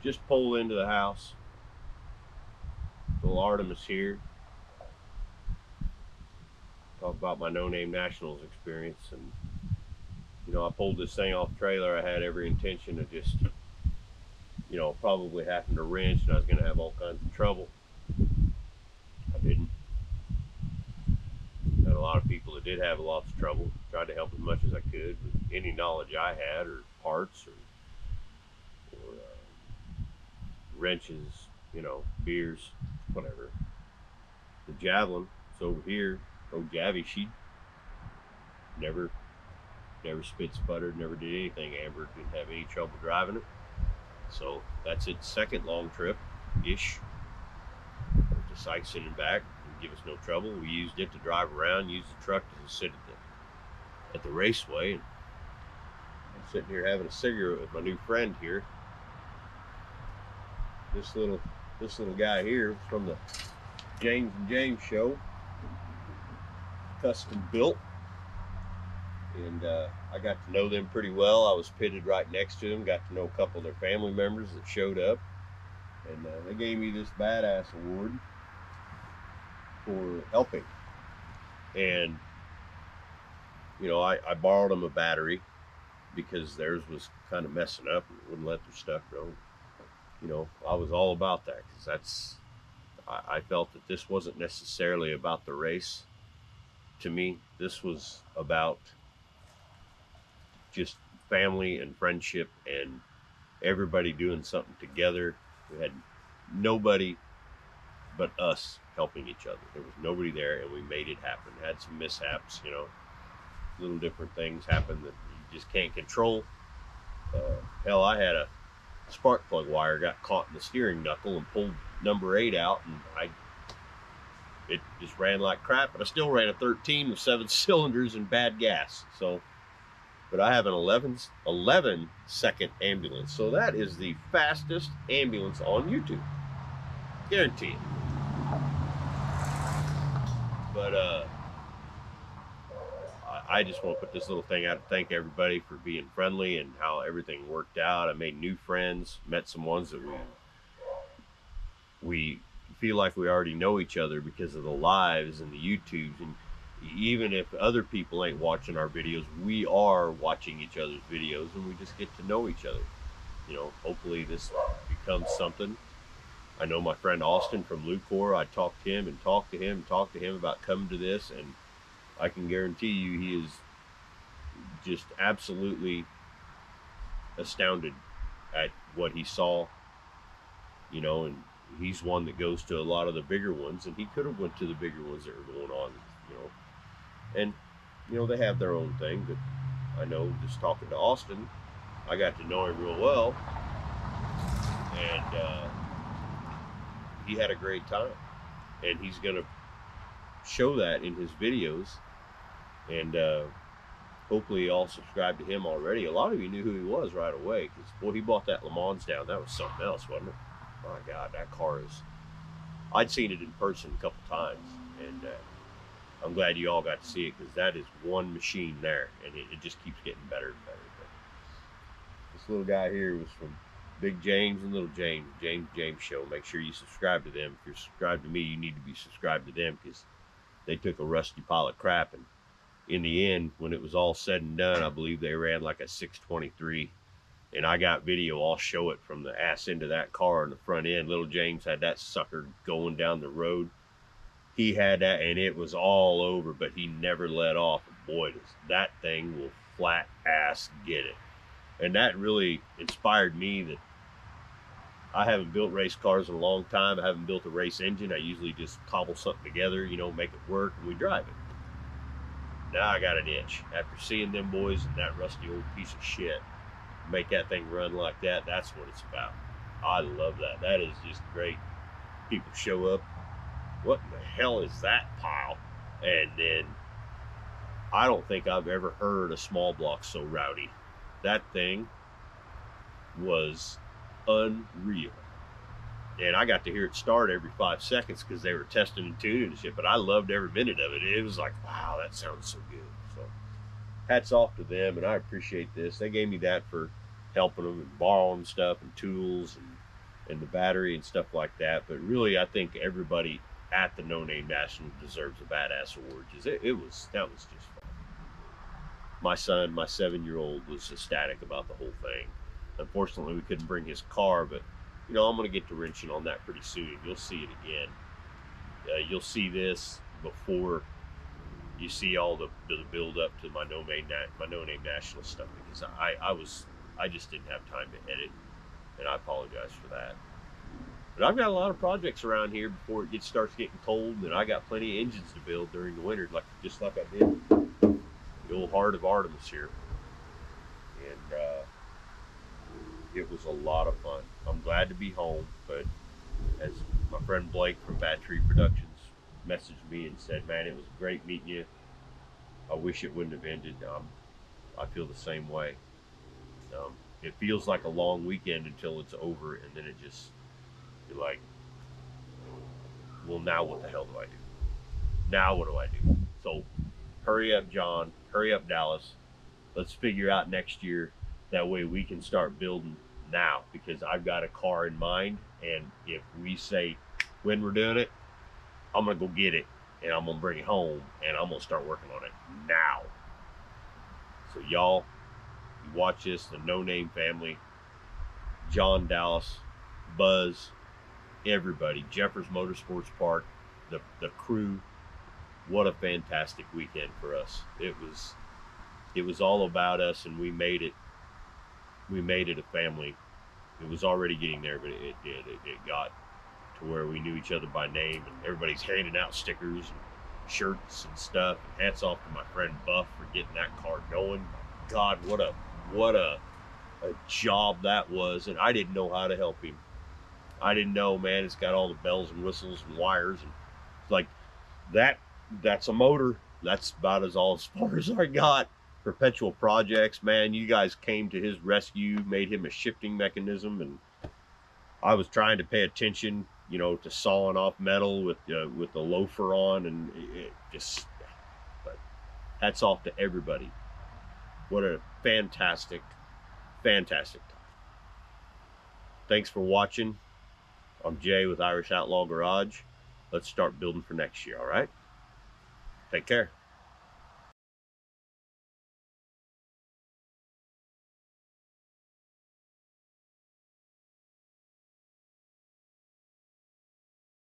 just pull into the house. Little Artemis here. Talk about my No Name Nationals experience. And you know, I pulled this thing off the trailer. I had every intention of just, you know, probably having to wrench, and I was going to have all kinds of trouble. I didn't. Had a lot of people that did have lots of trouble. Tried to help as much as I could with any knowledge I had, or parts, or wrenches, you know, beers, whatever. The Javelin, it's over here. Oh, Javy, she never spit, sputtered, never did anything. Amber didn't have any trouble driving it. So that's its second long trip-ish to Sikeston and back. Didn't give us no trouble. We used it to drive around, used the truck to sit at the raceway. And I'm sitting here having a cigarette with my new friend here. This little guy here was from the James and James show, custom built, and I got to know them pretty well. I was pitted right next to them, got to know a couple of their family members that showed up, and they gave me this badass award for helping. And you know, I borrowed them a battery because theirs was kind of messing up and wouldn't let their stuff go. You know, I was all about that, because I felt that this wasn't necessarily about the race. To me, this was about just family and friendship and everybody doing something together. We had nobody but us helping each other. There was nobody there, and we made it happen. Had some mishaps, you know, little different things happen that you just can't control. Hell, I had a spark plug wire got caught in the steering knuckle and pulled number 8 out, and it just ran like crap, but I still ran a 13 with 7 cylinders and bad gas. So, but I have an 11 second ambulance, so that is the fastest ambulance on YouTube, guarantee it. But I just want to put this little thing out to thank everybody for being friendly and how everything worked out. I made new friends, met some ones that we feel like we already know each other because of the lives and the YouTubes. And even if other people ain't watching our videos, we are watching each other's videos, and we just get to know each other. You know, hopefully this becomes something. I know my friend Austin from Lucor. I talked to him and talked to him about coming to this, and I can guarantee you he is just absolutely astounded at what he saw, you know. And he's one that goes to a lot of the bigger ones, and he could have went to the bigger ones that were going on, you know. And you know, they have their own thing, but I know, just talking to Austin, I got to know him real well, and he had a great time, and he's gonna show that in his videos. And hopefully you all subscribe to him already. A lot of you knew who he was right away, because boy, he bought that Le Mans down. That was something else, wasn't it? My God, that car is, I'd seen it in person a couple times, and I'm glad you all got to see it, because that is one machine there, and it just keeps getting better and better. But this little guy here was from Big James and Little James, James show. Make sure you subscribe to them. If you're subscribed to me, you need to be subscribed to them, because they took a rusty pile of crap, and in the end, when it was all said and done, I believe they ran like a 623. And I got video, I'll show it, from the ass end of that car in the front end. Little James had that sucker going down the road. He had that, and it was all over, but he never let off. Boy, that thing will flat ass get it. And that really inspired me, that I haven't built race cars in a long time. I haven't built a race engine. I usually just cobble something together, you know, make it work, and we drive it. Now I got an itch. After seeing them boys and that rusty old piece of shit make that thing run like that, that's what it's about. I love that. That is just great. People show up, what in the hell is that pile? And then, I don't think I've ever heard a small block so rowdy. That thing was unreal. And I got to hear it start every 5 seconds, because they were testing and tuning and shit, but I loved every minute of it. It was like, wow, that sounds so good. So hats off to them, and I appreciate this. They gave me that for helping them and borrowing stuff and tools, and and the battery and stuff like that. But really, I think everybody at the No Name National deserves a badass award. That was just fun. My son, my 7-year-old, was ecstatic about the whole thing. Unfortunately, we couldn't bring his car, but you know, I'm going to get to wrenching on that pretty soon. You'll see it again. You'll see this before you see all the build up to my No Name National stuff, because I just didn't have time to edit, and I apologize for that. But I've got a lot of projects around here before it starts getting cold, and I got plenty of engines to build during the winter, just like I did the old Heart of Artemis here. And it was a lot of fun. I'm glad to be home, but as my friend Blake from Bad Tree Productions messaged me and said, man, it was great meeting you. I wish it wouldn't have ended. I feel the same way. It feels like a long weekend until it's over, and then you're like, well, now what the hell do I do? Now what do I do? So hurry up, John. Hurry up, Dallas. Let's figure out next year. That way we can start building now, because I've got a car in mind, and if we say when we're doing it, I'm gonna go get it, and I'm gonna bring it home, and I'm gonna start working on it now. So y'all, you watch this, the No Name family, John, Dallas, Buzz, everybody, Jeffers Motorsports Park, the crew. What a fantastic weekend for us. It was all about us, and we made it a family. It was already getting there, but it did. It got to where we knew each other by name, and everybody's handing out stickers and shirts and stuff. And hats off to my friend Buff for getting that car going. My God, what a job that was, and I didn't know how to help him. I didn't know, man. It's got all the bells and whistles and wires, and like that. That's a motor. That's about as far as I got. Perpetual Projects, man, you guys came to his rescue, made him a shifting mechanism, and I was trying to pay attention, you know, to sawing off metal with the loafer on, and it just. But hats off to everybody. What a fantastic time. Thanks for watching. I'm Jay with Irish Outlaw Garage. Let's start building for next year, all right? Take care.